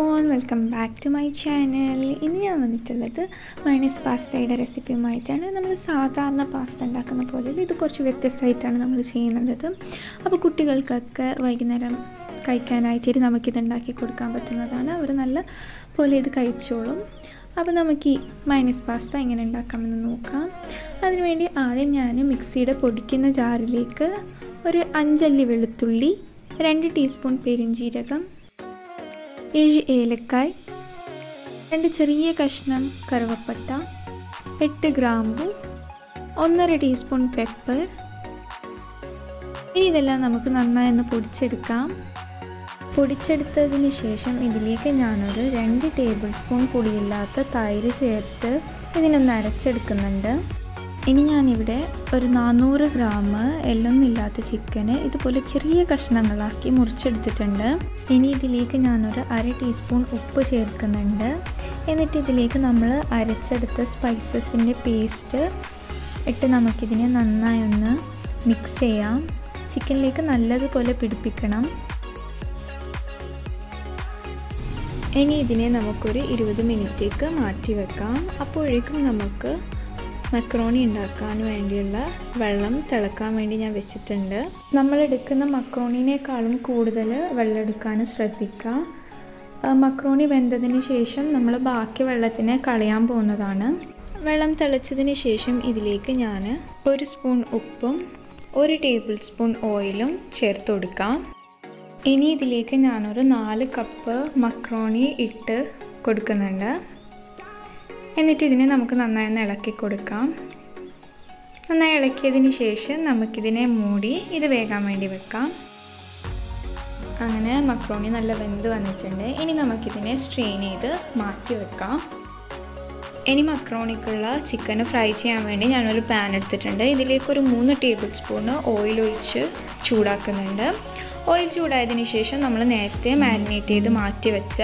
everyone, welcome back to my channel. ഇന്ന് ഞാൻ വന്നിട്ടുള്ളത് മയോണൈസ് പാസ്റ്റയുടെ റെസിപ്പിയുമായിട്ടാണ്. നമ്മൾ സാധാരണ പാസ്ത ഉണ്ടാക്കുന്ന പോലെ ഇത് കുറച്ച് വ്യത്യസ്തമായിട്ടാണ് നമ്മൾ ചെയ്യുന്നത്. അപ്പോൾ കുട്ടികൾക്കൊക്കെ വൈകുന്നേരം കഴിക്കാനായിട്ട് നമുക്കിത് ഉണ്ടാക്കി കൊടുക്കാൻ പറ്റുന്നതാണ്. അവർ നല്ല പോലെ ഇത് കഴിച്ചോളും. അപ്പോൾ നമുക്ക് ഈ മയോണൈസ് പാസ്ത എങ്ങനെ ഉണ്ടാക്കാമെന്ന് നോക്കാം. അതിനുവേണ്ടി ആദ്യം ഞാൻ മിക്സിയുടെ പൊടിക്കുന്ന ജാറിലേക്ക് ഒരു 5 അല്ലി വെളുത്തുള്ളി, 2 ടീസ്പൂൺ പെരിഞ്ജീരകം, 7 ഏലക്കായ്, 2 ചെറിയ കഷ്ണം കറുവപ്പട്ട, 8 ഗ്രാമ്പു, 1.5 ടീസ്പൂൺ പെപ്പർ. ഇനി ഇതെല്ലാം നമുക്ക് നന്നായി ഒന്ന് പൊടിച്ചെടുക്കാം. പൊടിച്ചെടുത്തതിന് ശേഷം ഇതിലേക്ക് ഞാനൊരു 2 ടേബിൾ സ്പൂൺ പുളിയില്ലാത്ത തൈര് ചേർത്ത് ഇതിനൊന്ന് അരച്ചെടുക്കുന്നുണ്ട്. ഇനി ഞാനിവിടെ ഒരു 400 ഗ്രാം എല്ലൊന്നുമില്ലാത്ത ചിക്കന് ഇതുപോലെ ചെറിയ കഷ്ണങ്ങളാക്കി മുറിച്ചെടുത്തിട്ടുണ്ട്. ഇനി ഇതിലേക്ക് ഞാനൊരു 1/2 ടീസ്പൂൺ ഉപ്പ് ചേർക്കുന്നുണ്ട്. എന്നിട്ട് ഇതിലേക്ക് നമ്മൾ അരച്ചെടുത്ത സ്പൈസസിൻ്റെ പേസ്റ്റ് ഇട്ട് നമുക്കിതിനെ നന്നായി ഒന്ന് മിക്സ് ചെയ്യാം. ചിക്കനിലേക്ക് നല്ലതുപോലെ പിടിപ്പിക്കണം. ഇനി ഇതിനെ നമുക്കൊരു 20 മിനിറ്റേക്ക് മാറ്റി വെക്കാം. അപ്പോഴേക്കും നമുക്ക് മക്രോണി ഉണ്ടാക്കാൻ വേണ്ടിയുള്ള വെള്ളം തിളക്കാൻ വേണ്ടി ഞാൻ വെച്ചിട്ടുണ്ട്. നമ്മൾ എടുക്കുന്ന മക്രോണിനേക്കാളും കൂടുതൽ വെള്ളം എടുക്കാൻ ശ്രദ്ധിക്കുക. മക്രോണി വെന്തതിന് ശേഷം നമ്മൾ ബാക്കി വെള്ളത്തിനെ കളയാൻ പോകുന്നതാണ്. വെള്ളം തിളച്ചതിന് ശേഷം ഇതിലേക്ക് ഞാൻ 1 സ്പൂൺ ഉപ്പും 1 ടേബിൾ സ്പൂൺ ഓയിലും ചേർത്ത് കൊടുക്കാം. ഇനി ഇതിലേക്ക് ഞാനൊരു 4 കപ്പ് മക്രോണി ഇട്ട് കൊടുക്കുന്നുണ്ട്. എന്നിട്ട് ഇതിനെ നമുക്ക് നന്നായി ഒന്ന് ഇളക്കി കൊടുക്കാം. നന്നായി ഇളക്കിയതിന് ശേഷം നമുക്കിതിനെ മൂടി ഇത് വേകാൻ വേണ്ടി വെക്കാം. അങ്ങനെ മക്രോണി നല്ല വെന്ത് വന്നിട്ടുണ്ട്. ഇനി നമുക്കിതിനെ സ്ട്രെയിൻ ചെയ്ത് മാറ്റി വെക്കാം. ഇനി മക്രോണിക്കുള്ള ചിക്കൻ ഫ്രൈ ചെയ്യാൻ വേണ്ടി ഞാനൊരു പാൻ എടുത്തിട്ടുണ്ട്. ഇതിലേക്ക് ഒരു 3 ടേബിൾ സ്പൂൺ ഓയിൽ ഒഴിച്ച് ചൂടാക്കുന്നുണ്ട്. ഓയിൽ ചൂടായതിന് ശേഷം നമ്മൾ നേരത്തെ മാരിനേറ്റ് ചെയ്ത് മാറ്റി വെച്ച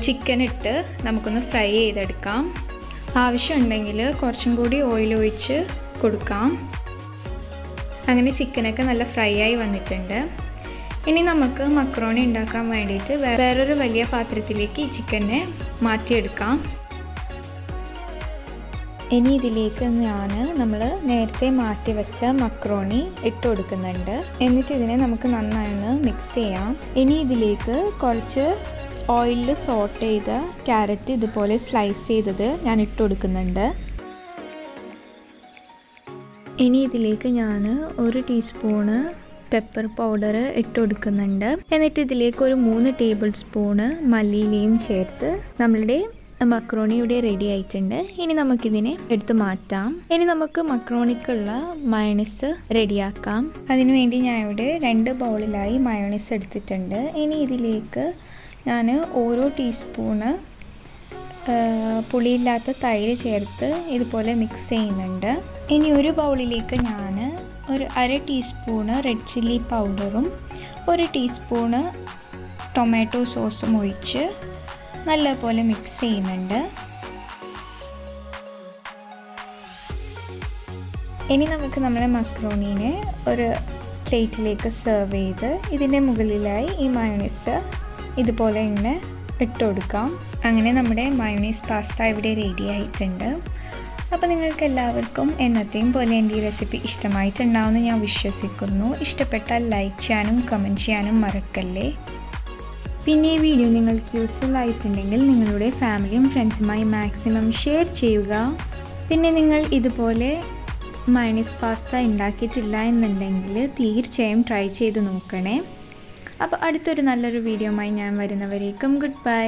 ചിക്കൻ ഇട്ട് നമുക്കൊന്ന് ഫ്രൈ ചെയ്തെടുക്കാം. ആവശ്യമുണ്ടെങ്കിൽ കുറച്ചും കൂടി ഓയിൽ ഒഴിച്ച് കൊടുക്കാം. അങ്ങനെ ചിക്കനൊക്കെ നല്ല ഫ്രൈ ആയി വന്നിട്ടുണ്ട്. ഇനി നമുക്ക് മക്രോണി ഉണ്ടാക്കാൻ വേണ്ടിയിട്ട് വേറൊരു വലിയ പാത്രത്തിലേക്ക് ഈ ചിക്കനെ മാറ്റിയെടുക്കാം. ഇനി ഇതിലേക്ക് നമ്മൾ നേരത്തെ മാറ്റി വെച്ച മക്രോണി ഇട്ട് കൊടുക്കുന്നുണ്ട്. എന്നിട്ട് ഇതിനെ നമുക്ക് നന്നായി മിക്സ് ചെയ്യാം. ഇനി ഇതിലേക്ക് കുറച്ച് ഓയിലിൽ സോട്ട് ചെയ്ത ക്യാരറ്റ് ഇതുപോലെ സ്ലൈസ് ചെയ്തത് ഞാൻ ഇട്ട് കൊടുക്കുന്നുണ്ട്. ഇനി ഇതിലേക്ക് ഞാൻ 1 ടീസ്പൂണ് പെപ്പർ പൗഡർ ഇട്ട് കൊടുക്കുന്നുണ്ട്. എന്നിട്ട് ഇതിലേക്ക് ഒരു 3 ടേബിൾ സ്പൂണ് മല്ലിയിലയും ചേർത്ത് നമ്മളുടെ മക്രോണി ഇവിടെ റെഡി ആയിട്ടുണ്ട്. ഇനി നമുക്കിതിനെ എടുത്ത് മാറ്റാം. ഇനി നമുക്ക് മക്രോണിക്കുള്ള മയോണൈസ് റെഡിയാക്കാം. അതിനുവേണ്ടി ഞാൻ ഇവിടെ 2 ബൗളിലായി മയോണൈസ് എടുത്തിട്ടുണ്ട്. ഇനി ഇതിലേക്ക് ഞാൻ ഓരോ ടീസ്പൂണ് പുളിയില്ലാത്ത തൈര് ചേർത്ത് ഇതുപോലെ മിക്സ് ചെയ്യുന്നുണ്ട്. ഇനി ഒരു ബൗളിലേക്ക് ഞാൻ ഒരു 1/2 ടീസ്പൂണ് റെഡ് ചില്ലി പൗഡറും 1 ടീസ്പൂണ് ടൊമാറ്റോ സോസും ഒഴിച്ച് നല്ലപോലെ മിക്സ് ചെയ്യുന്നുണ്ട്. ഇനി നമുക്ക് നമ്മുടെ മക്രോണീനെ ഒരു പ്ലേറ്റിലേക്ക് സെർവ് ചെയ്ത് ഇതിൻ്റെ മുകളിലായി ഈ മയോണൈസ് ഇതുപോലെ ഇങ്ങനെ ഇട്ട് കൊടുക്കാം. അങ്ങനെ നമ്മുടെ മയോണൈസ് പാസ്ത ഇവിടെ റെഡി ആയിട്ടുണ്ട്. അപ്പോൾ നിങ്ങൾക്ക് എല്ലാവർക്കും എന്നത്തെയും പോലെ എൻ്റെ ഈ റെസിപ്പി ഇഷ്ടമായിട്ടുണ്ടാവുമെന്ന് ഞാൻ വിശ്വസിക്കുന്നു. ഇഷ്ടപ്പെട്ടാൽ ലൈക്ക് ചെയ്യാനും കമൻറ്റ് ചെയ്യാനും മറക്കല്ലേ. പിന്നെ ഈ വീഡിയോ നിങ്ങൾക്ക് യൂസ്ഫുൾ ആയിട്ടുണ്ടെങ്കിൽ നിങ്ങളുടെ ഫാമിലിയും ഫ്രണ്ട്സുമായി മാക്സിമം ഷെയർ ചെയ്യുക. പിന്നെ നിങ്ങൾ ഇതുപോലെ മയോണൈസ് പാസ്ത ഉണ്ടാക്കിയിട്ടില്ല എന്നുണ്ടെങ്കിൽ തീർച്ചയായും ട്രൈ ചെയ്ത് നോക്കണേ. അപ്പോൾ അടുത്തൊരു നല്ലൊരു വീഡിയോയുമായി ഞാൻ വരുന്നവരേക്കും ഗുഡ് ബൈ.